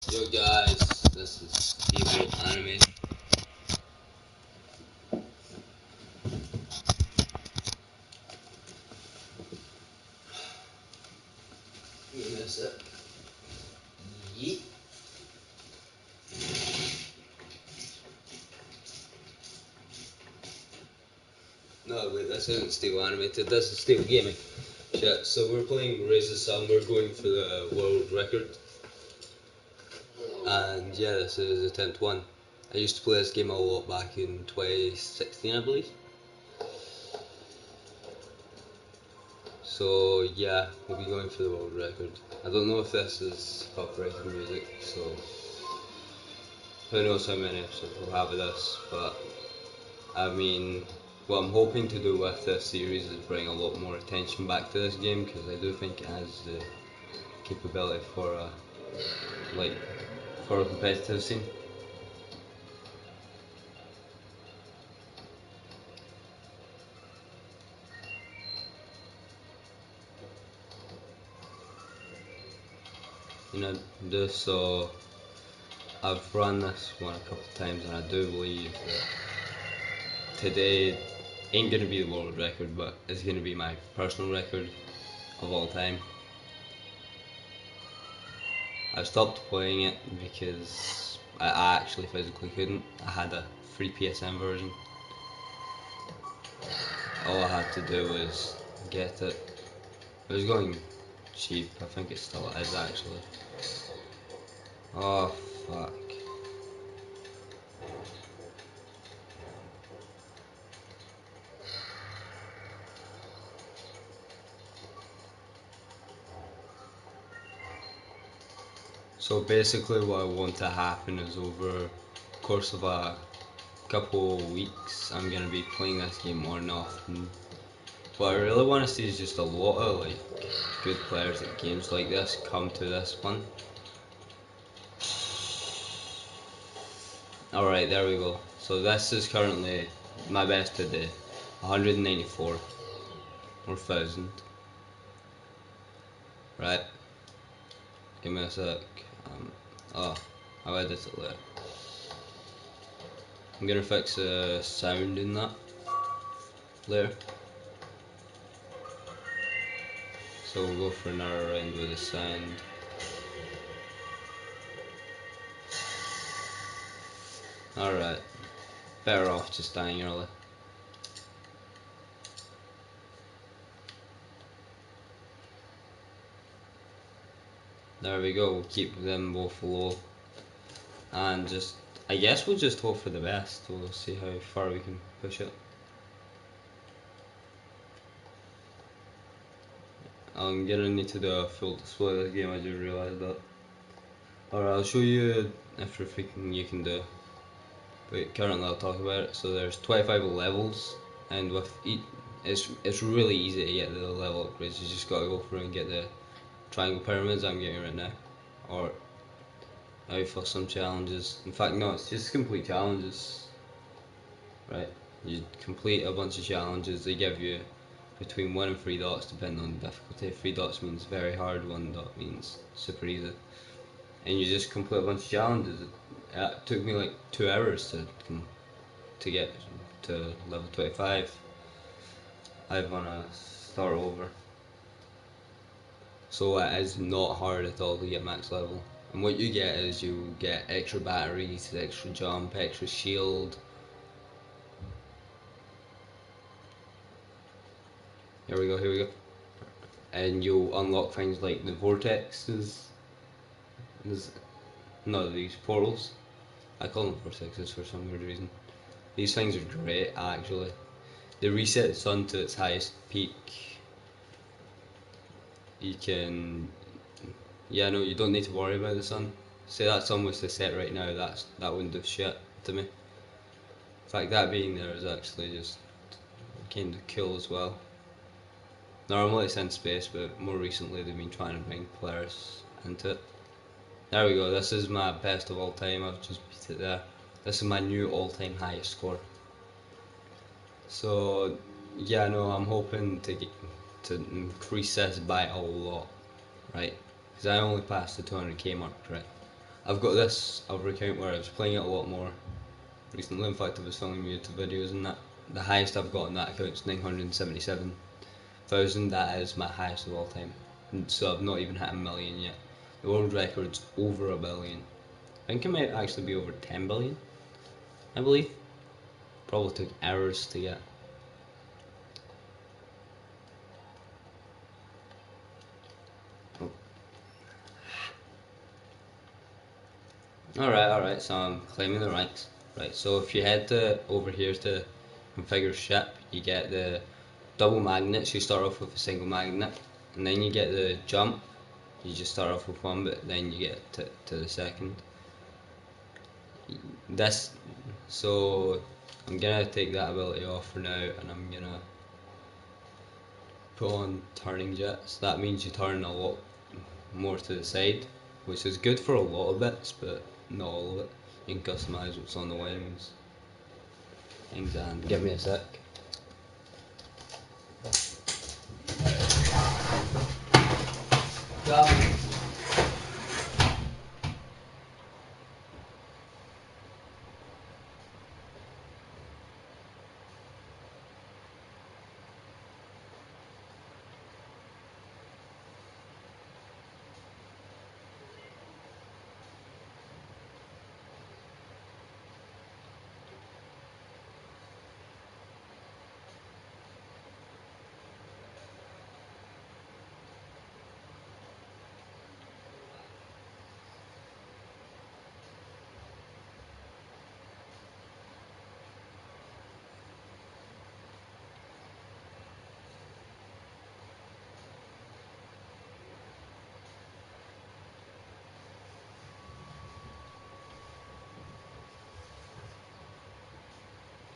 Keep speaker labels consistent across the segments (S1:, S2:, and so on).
S1: Yo guys, this is Evil Anime. Give me a sec. Yeet. No wait, this isn't Steel Animated, this is Steel Gaming. Shit, so we're playing Race's Sun, we're going for the world record. And yeah, this is attempt 1. I used to play this game a lot back in 2016 I believe. So yeah, we'll be going for the world record. I don't know if this is copyrighted music, so who knows how many episodes we'll have of this, but I mean, what I'm hoping to do with this series is bring a lot more attention back to this game because I do think it has the capability for like for a competitive scene. You know, this so I've run this one a couple of times and I do believe that today ain't gonna be the world record, but it's gonna be my personal record of all time. I stopped playing it because I actually physically couldn't. I had a free PSN version. All I had to do was get it. It was going cheap. I think it still is actually. Oh fuck. So basically what I want to happen is over the course of a couple of weeks I'm gonna be playing this game more and often. What I really want to see is just a lot of like good players at games like this come to this one. Alright, there we go. So this is currently my best today. 194 or 1000. Right, give me a sec. Oh, I'll edit it later. I'm gonna fix the sound in that later. So we'll go for another round with the sound. Alright, better off just dying early. There we go, we'll keep them both low. And just, I guess we'll just hope for the best. We'll see how far we can push it. I'm gonna need to do a full display of this game, I just realised that. Alright, I'll show you everything you can do. But currently I'll talk about it. So there's 25 levels, and with each, it's really easy to get the level upgrades. You just gotta go through and get the triangle pyramids I'm getting right now, or out for some challenges. In fact, no, it's just complete challenges. Right, you complete a bunch of challenges. They give you between 1 and 3 dots depending on the difficulty. 3 dots means very hard, 1 dot means super easy. And you just complete a bunch of challenges. It took me like 2 hours to get to level 25. I wanna start over. So it is not hard at all to get max level. And what you get is you get extra batteries, extra jump, extra shield. Here we go, here we go. And you'll unlock things like the vortexes. No, these portals. I call them vortexes for some weird reason. These things are great actually. They reset the sun to its highest peak. You can, yeah, no, you don't need to worry about the sun. Say that sun was to set right now, that wouldn't do shit to me. In fact, that being there is actually just kind of cool as well. Normally it's in space, but more recently they've been trying to bring players into it. There we go, this is my best of all time, I've just beat it there. This is my new all-time highest score. So, yeah, no, I'm hoping to increase this by a lot, right? Because I only passed the 200k mark, right? I've got this other account where I was playing it a lot more recently. In fact, I was filming YouTube videos and that. The highest I've got on that account is 977,000. That is my highest of all time. And so I've not even hit a million yet. The world record's over a billion. I think it might actually be over 10 billion, I believe. Probably took hours to get. Oh. Alright, so I'm claiming the ranks. Right, so if you head over here to configure ship, you get the double magnets. You start off with a single magnet, and then you get the jump. You just start off with one, but then you get to the second. This, so I'm gonna take that ability off for now, and I'm gonna put on turning jets. That means you turn a lot more to the side, which is good for a lot of bits, but not all of it. You can customise what's on the wings. Things, and give me a sec.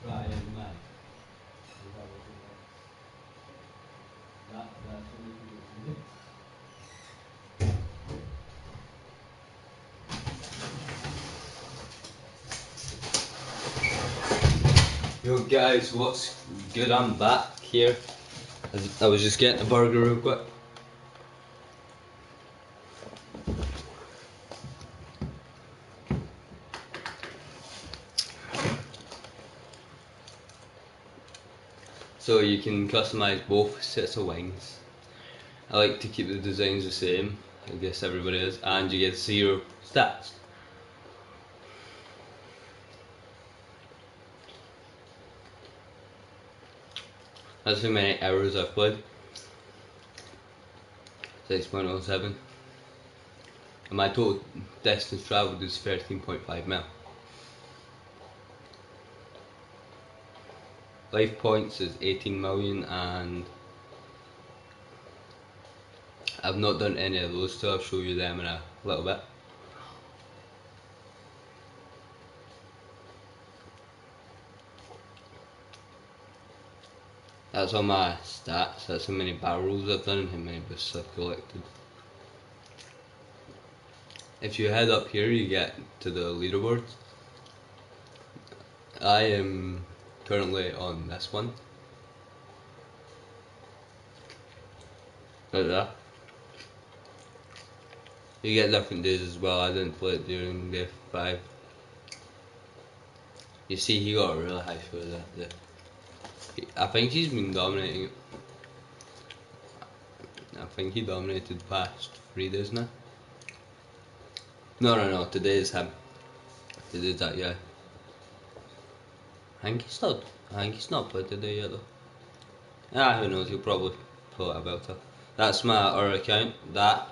S1: Right, man. Yo guys, what's good? I'm back here. I was just getting a burger real quick. So you can customise both sets of wings. I like to keep the designs the same, I guess everybody is, and you get 0 stats. That's how many hours I've played. 6.07. And my total distance travelled is 13.5 mil. Life points is 18 million, and I've not done any of those, so I'll show you them in a little bit. That's all my stats, that's how many barrels I've done and how many boosts I've collected. If you head up here you get to the leaderboard. I am currently on this one. Like that. You get different days as well, I didn't play it during day 5. You see he got a really high score there. I think he's been dominating it. I think he dominated the past 3 days now. No, today is him. Today's that guy. I think he's not played today yet though. Who knows, he'll probably pull it about it. That's my other account. That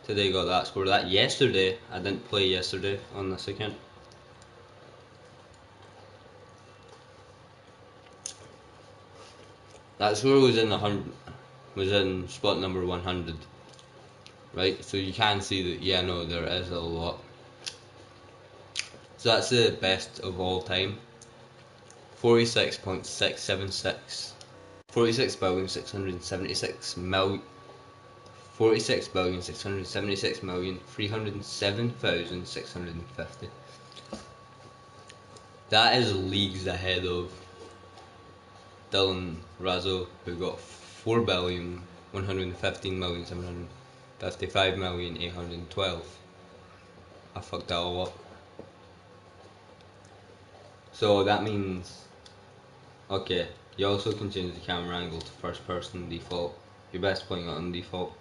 S1: today got that score. That yesterday, I didn't play yesterday on this account. That score was in spot number 100. Right, so you can see that, yeah, no, there is a lot. So that's the best of all time. 46.676. 46,676,000,000. 46,676,307,650. That is leagues ahead of Dylan Razzo, who got 4,115,755,812. I fucked that all up. So that means, okay, you also can change the camera angle to first person default. You're best playing it on default.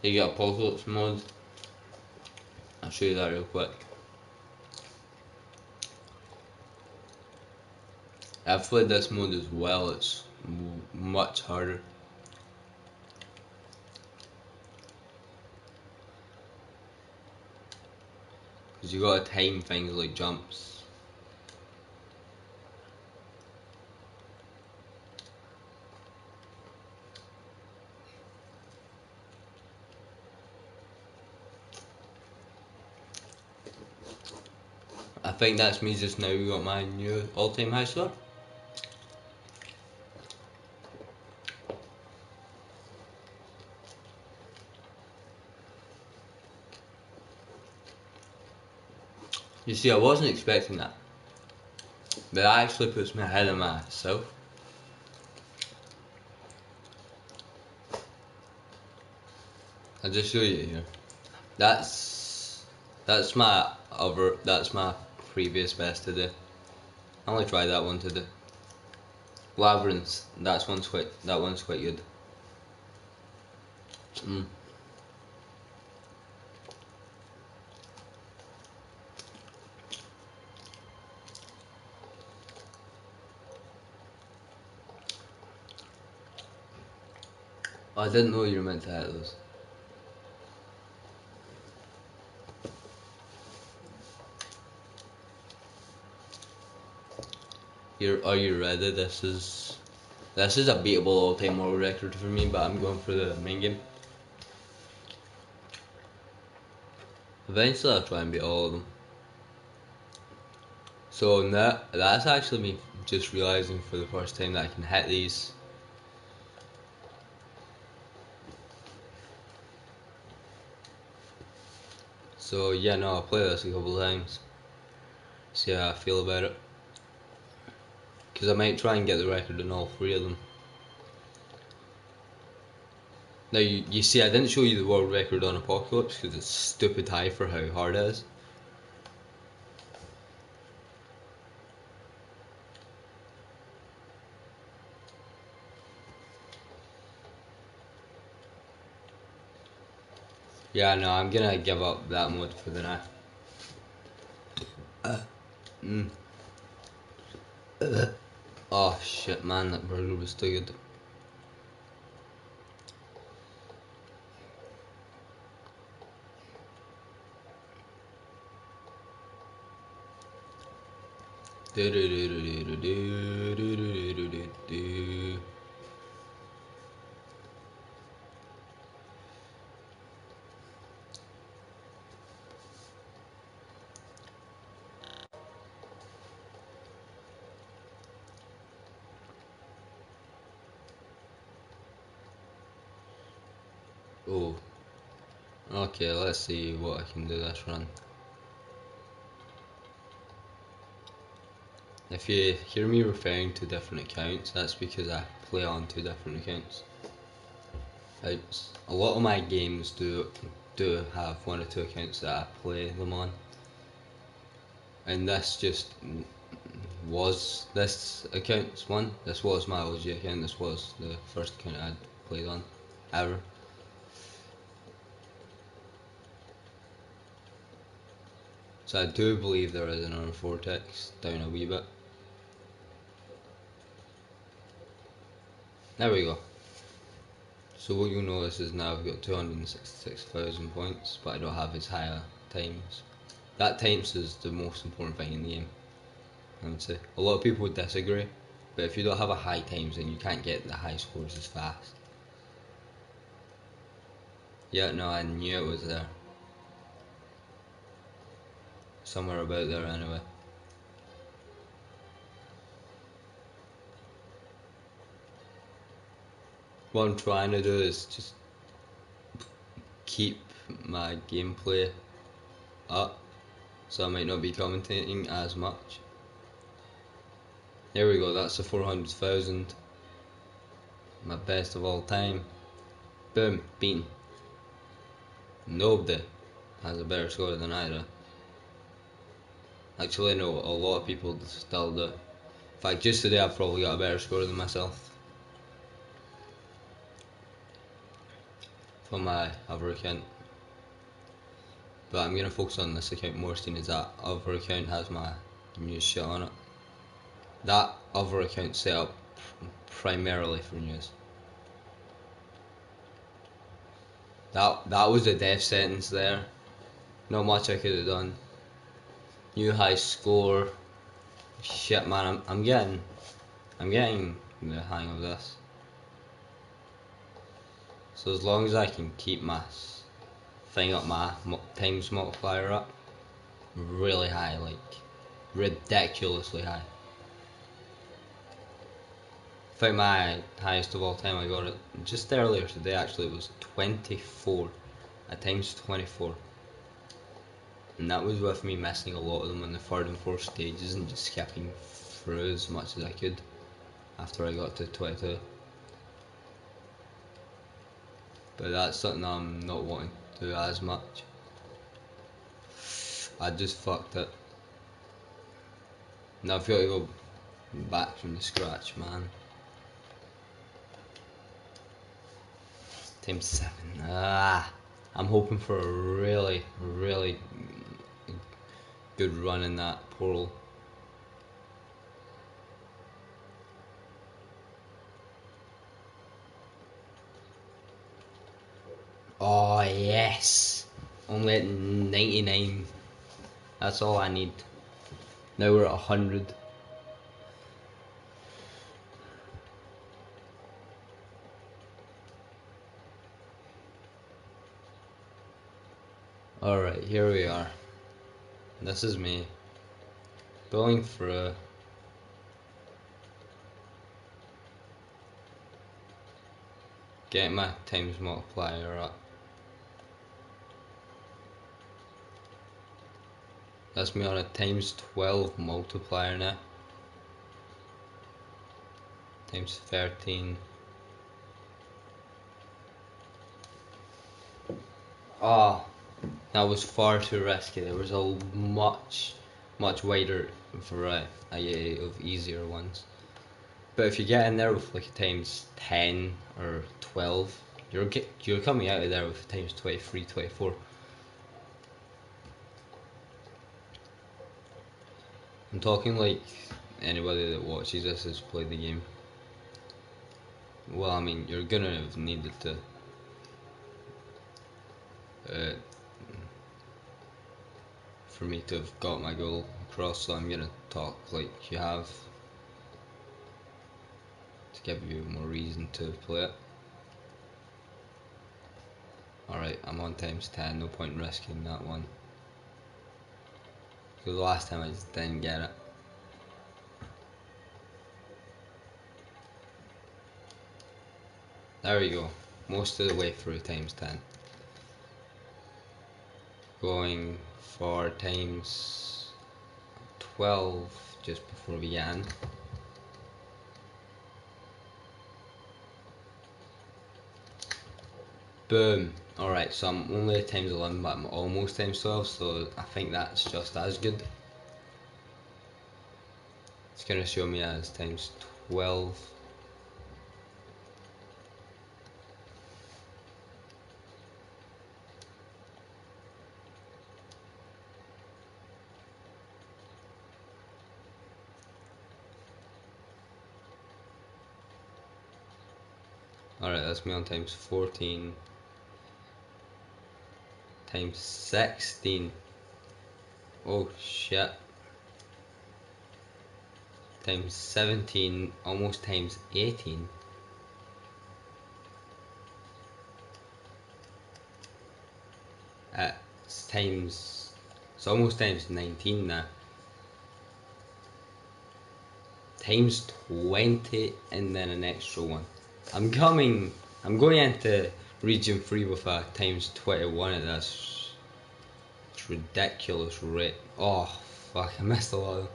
S1: You got apocalypse mode. I'll show you that real quick. I've played this mode as well, it's much harder. Because you gotta time things like jumps. I think that's me just now got my new all-time high score. You see, I wasn't expecting that. But that actually puts me ahead of myself. I'll just show you here. That's my previous best today. I only tried that one today. Labyrinth, that one's quite good. I didn't know you were meant to hit those. Are you ready? This is a beatable all-time world record for me, but I'm going for the main game. Eventually I'll try and beat all of them. So now, that's actually me just realising for the first time that I can hit these. So yeah, no, I'll play this a couple of times. See how I feel about it. Because I might try and get the record on all three of them. Now you see, I didn't show you the world record on Apocalypse because it's stupid high for how hard it is. Yeah, no, I'm gonna give up that mode for the now. Oh shit, man, that burger was too good. Oh, okay, let's see what I can do this run. If you hear me referring to different accounts, that's because I play on two different accounts. A lot of my games do have one or two accounts that I play them on, and this just was this account's one. This was my OG account. This was the first account I'd played on ever. So I do believe there is another vortex down a wee bit. There we go. So what you'll notice is now I've got 266,000 points, but I don't have as higher times. That times is the most important thing in the game, I would say. A lot of people would disagree, but if you don't have a high times then you can't get the high scores as fast. Yeah, no, I knew it was there. Somewhere about there anyway. What I'm trying to do is just keep my gameplay up, so I might not be commentating as much. There we go, that's the 400,000. My best of all time. Boom, bean. Nobody has a better score than I do. Actually, no, a lot of people still do. In fact, just today I've probably got a better score than myself for my other account. But I'm gonna focus on this account more, seeing as that other account has my news shit on it. That other account set up primarily for news. That was a death sentence there. Not much I could have done. New high score. Shit, man, I'm getting the hang of this. So as long as I can keep my thing up, my times multiplier up really high, like ridiculously high. I think my highest of all time, I got it just earlier today actually, it was 24 at times 24, and that was with me missing a lot of them in the third and fourth stages and just skipping through as much as I could after I got to 22. But that's something I'm not wanting to do as much. I just fucked it. Now I've got to go back from the scratch, man. Times 7. I'm hoping for a really, really good run in that portal. Oh yes! Only at 99. That's all I need. Now we're at 100. Alright, here we are. This is me. Going through. Getting my times multiplier up. That's me on a times 12 multiplier now. Times 13. Oh, that was far too risky. There was a much wider variety of easier ones. But if you get in there with like a times 10 or 12, you're coming out of there with times 23, 24. I'm talking like anybody that watches this has played the game. Well, I mean, you're gonna have needed to for me to have got my goal across, so I'm gonna talk like you have to give you more reason to play it. Alright, I'm on times 10, no point risking that one. Because the last time I just didn't get it. There we go, most of the way through times 10. Going for times 12 just before we began. Boom. Alright, so I'm only at times 11, but I'm almost times 12, so I think that's just as good. It's going to show me as times 12. Alright, that's me on times 14. Times 16. Oh shit. Times 17, almost times 18. It's almost times 19 now. Times 20 and then an extra one. I'm going into region 3 with a times 21 at this. It's ridiculous rate. Oh fuck, I missed a lot of them.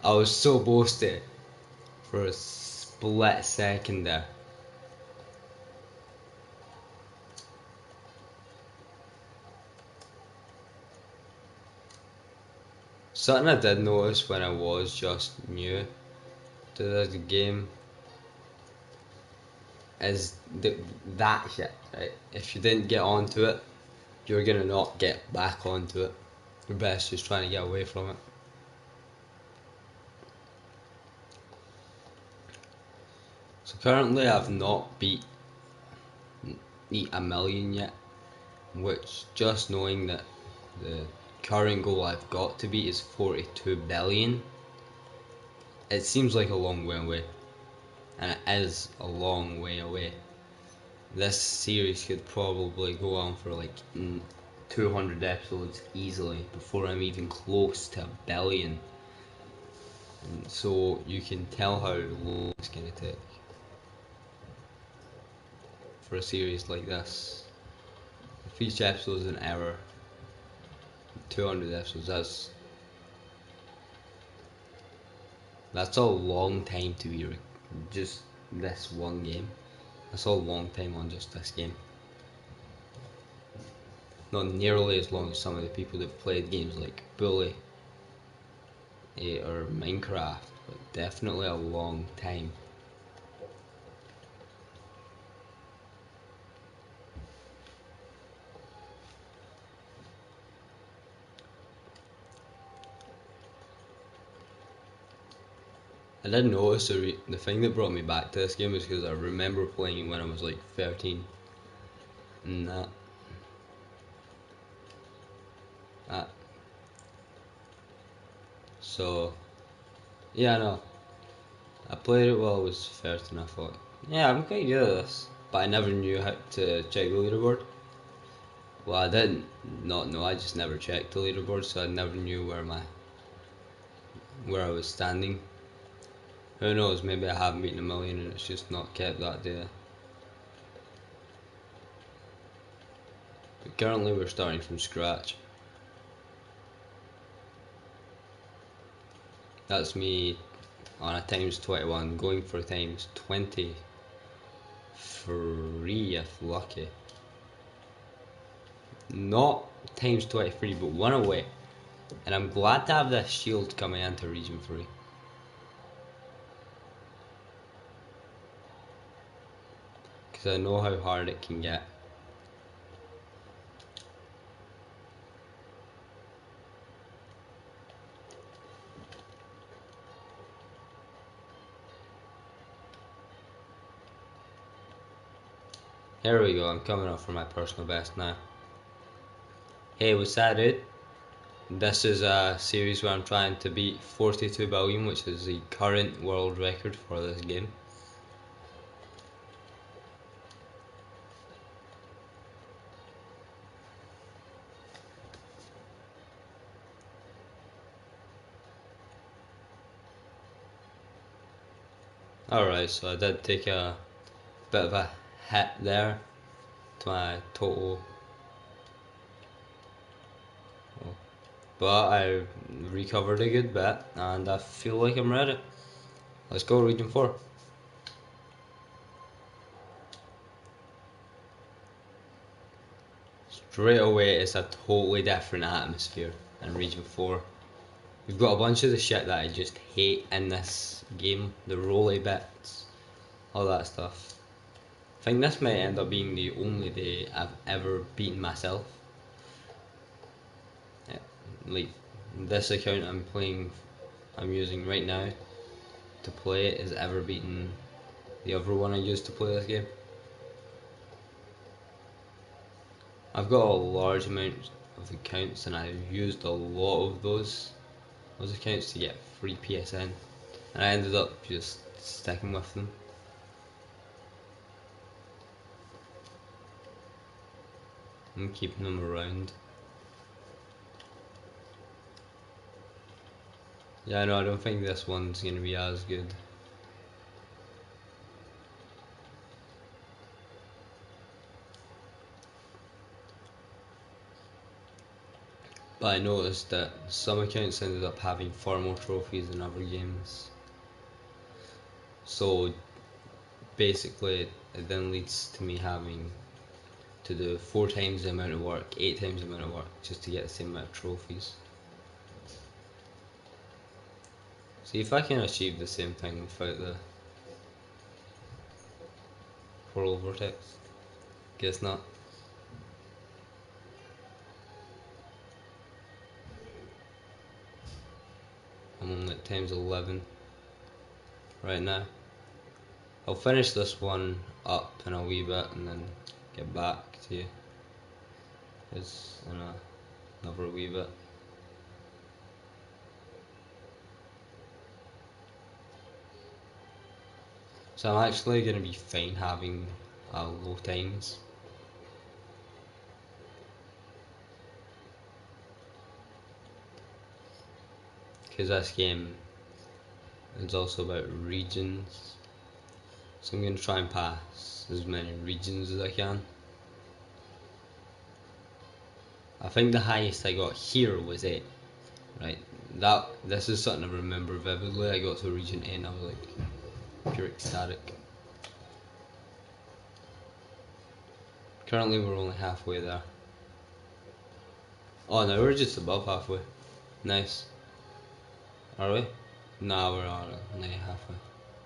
S1: I was so boasted for a split second there. Something I did notice when I was just new to this game is that shit, right? If you didn't get onto it, you're gonna not get back onto it. You're best just trying to get away from it. So currently I've not beat a million yet, which just knowing that the current goal I've got to beat is 42 billion, it seems like a long way away, and it is a long way away. This series could probably go on for like 200 episodes easily before I'm even close to a billion. And so you can tell how long it's going to take for a series like this. If each episode is an hour, 200 episodes, that's a long time to be just this one game. That's a long time on just this game. Not nearly as long as some of the people that played games like Bully or Minecraft, but definitely a long time. I did notice the thing that brought me back to this game was because I remember playing it when I was like 13, and that. So yeah, no, I played it while I was 13. I thought, yeah, I'm quite good at this, but I never knew how to check the leaderboard. Well, I didn't not know. I just never checked the leaderboard, so I never knew where I was standing. Who knows? Maybe I have beaten a million and it's just not kept that data. But currently, we're starting from scratch. That's me on a times 21, going for times 23 if lucky. Not times 23, but one away. And I'm glad to have this shield coming into region 3. Because I know how hard it can get. Here we go, I'm coming up for my personal best now. Hey, what's that, dude? This is a series where I'm trying to beat 42 billion, which is the current world record for this game. Alright, so I did take a bit of a hit there to my total, but I recovered a good bit and I feel like I'm ready. Let's go, region 4. Straight away it's a totally different atmosphere in region 4. We've got a bunch of the shit that I just hate in this game, the rolly bits, all that stuff. I think this might end up being the only day I've ever beaten myself. Yeah, like this account I'm using right now to play it is ever beaten the other one I used to play this game. I've got a large amount of accounts and I've used a lot of those accounts to get free PSN, and I ended up just sticking with them. I'm keeping them around. Yeah, no, I don't think this one's gonna be as good. But I noticed that some accounts ended up having far more trophies than other games. So basically, it then leads to me having to do 4 times the amount of work, 8 times the amount of work, just to get the same amount of trophies. See if I can achieve the same thing without the portal vortex. Guess not. I'm only at times 11 right now. I'll finish this one up in a wee bit and then get back to you. It's in another wee bit. So I'm actually going to be fine having low times. Because this game is also about regions. So I'm going to try and pass as many regions as I can. I think the highest I got here was 8. Right, this is something I remember vividly. I got to region 8 and I was like pure ecstatic. Currently we're only halfway there. Oh no, we're just above halfway. Nice. Are we? Nah, we're only halfway.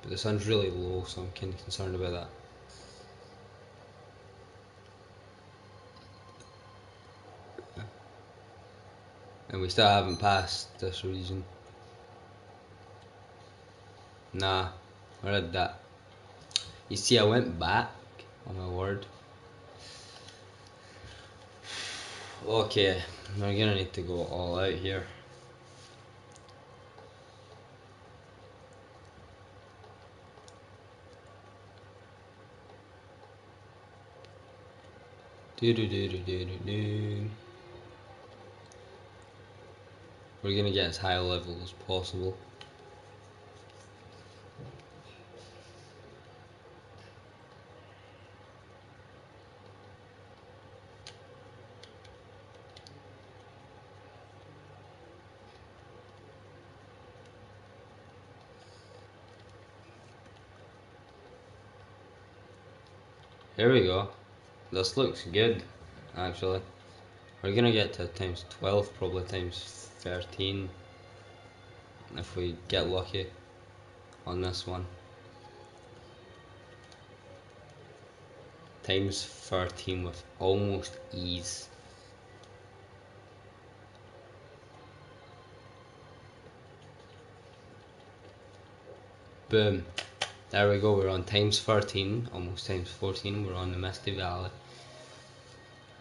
S1: But the sun's really low, so I'm kinda concerned about that. And we still haven't passed this region. Nah, I read that. You see, I went back, oh my word. Okay, we're gonna need to go all out here. Do do do do do do do. We're gonna get as high a level as possible. Here we go. This looks good, actually. We're gonna get to times 12, probably times 13, if we get lucky on this one. Times 13 with almost ease. Boom. There we go, we're on times 13, almost times 14, we're on the Misty Valley.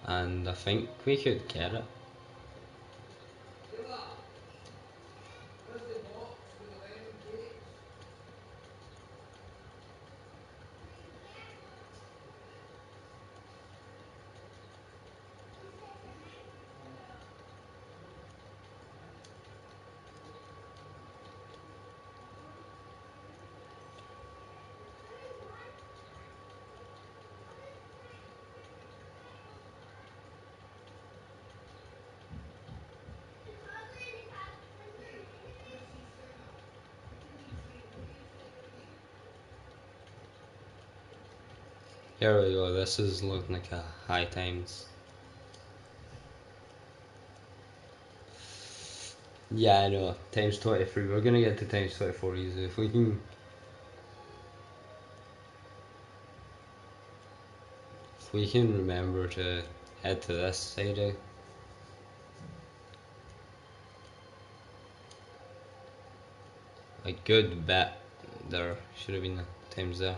S1: And I think we could get it. Here we go, this is looking like a high times. Yeah, I know, times 23, we're gonna get to times 24 easy. If we can remember to head to this side out. A good bit there, should have been the times there,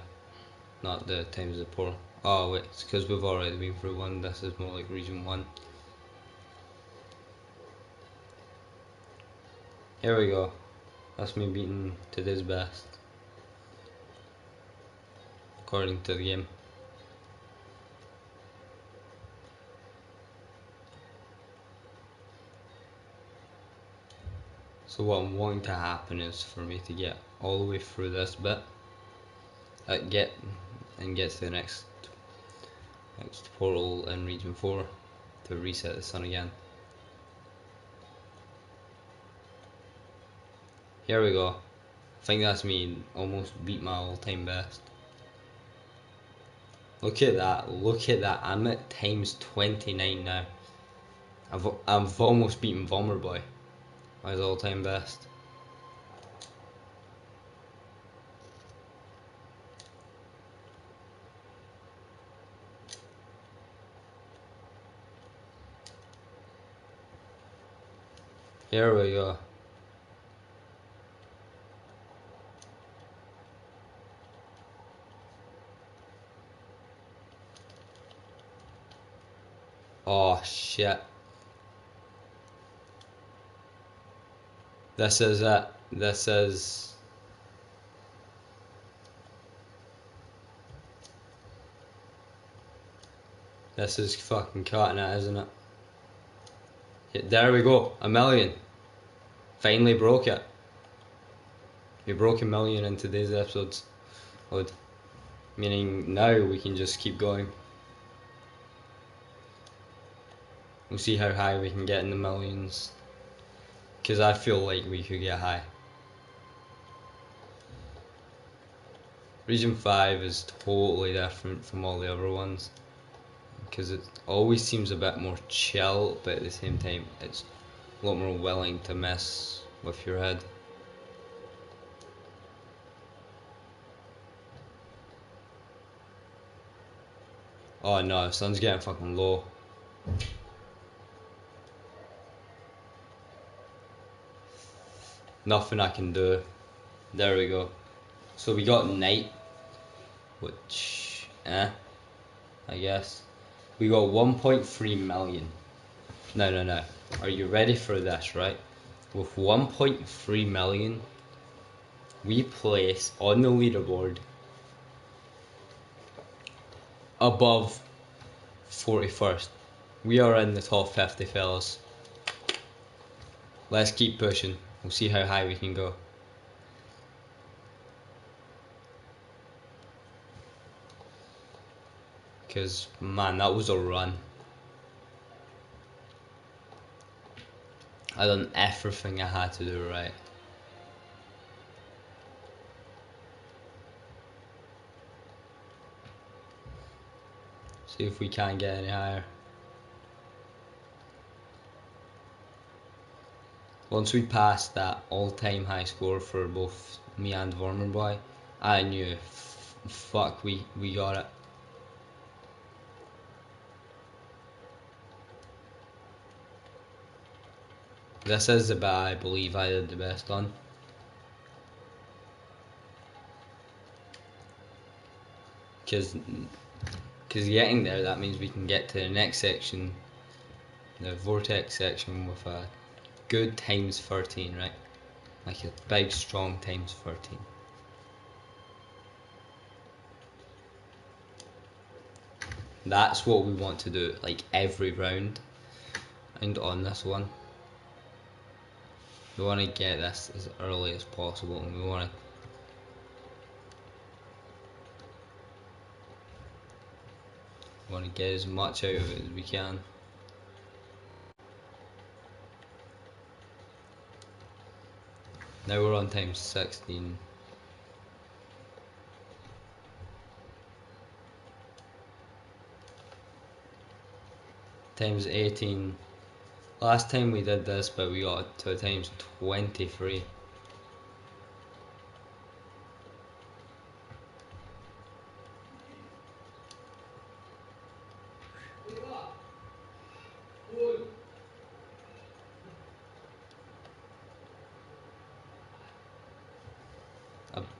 S1: not the times the portal. Oh wait, it's because we've already been through one, this is more like region 1. Here we go, that's me beating today's best, according to the game. So what I'm wanting to happen is for me to get all the way through this bit, get to the next portal in region 4 to reset the sun again. Here we go. I think that's me almost beat my all-time best. Look at that, look at that. I'm at times 29 now. I've almost beaten Bomber Boy, my all-time best. Here we go. Oh shit. This is it. This is... This is fucking cutting it, isn't it? Yeah, there we go. 1 million. Finally broke it. We broke 1 million in today's episodes. Meaning now we can just keep going. We'll see how high we can get in the millions. Because I feel like we could get high. Region 5 is totally different from all the other ones. Because it always seems a bit more chill, but at the same time it's a lot more willing to mess with your head. Oh no, the sun's getting fucking low. Nothing I can do. There we go. So we got night, which, I guess. We got 1.3 million. No. Are you ready for this, right? With 1.3 million, we place on the leaderboard above 41st. We are in the top 50, fellas. Let's keep pushing. We'll see how high we can go. Because, man, that was a run. I done everything I had to do right. See if we can get any higher. Once we passed that all-time high score for both me and Vormer Boy, I knew, fuck, we got it. This is the bit I believe I did the best on. Because getting there, that means we can get to the next section, the vortex section, with a good times 13, right? Like a big strong times 13. That's what we want to do, like every round. And on this one, we want to get this as early as possible, and we want to get as much out of it as we can. Now we're on times 16. Times 18. Last time we did this, but we got to times 23.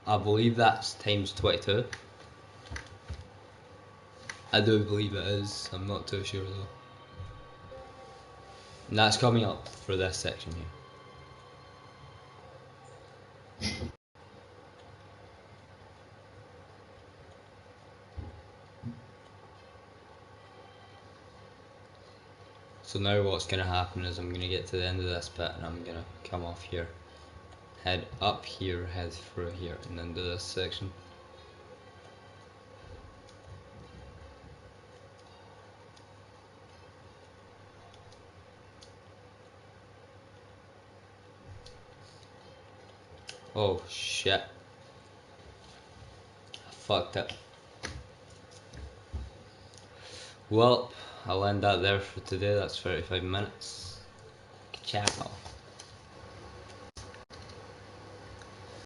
S1: I believe that's times 22. I do believe it is, I'm not too sure though. And that's coming up for this section here. So now what's going to happen is I'm going to get to the end of this bit and I'm going to come off here, head up here, head through here, and then do this section. Oh shit. I fucked it. Well, I'll end that there for today. That's 35 minutes. Ciao.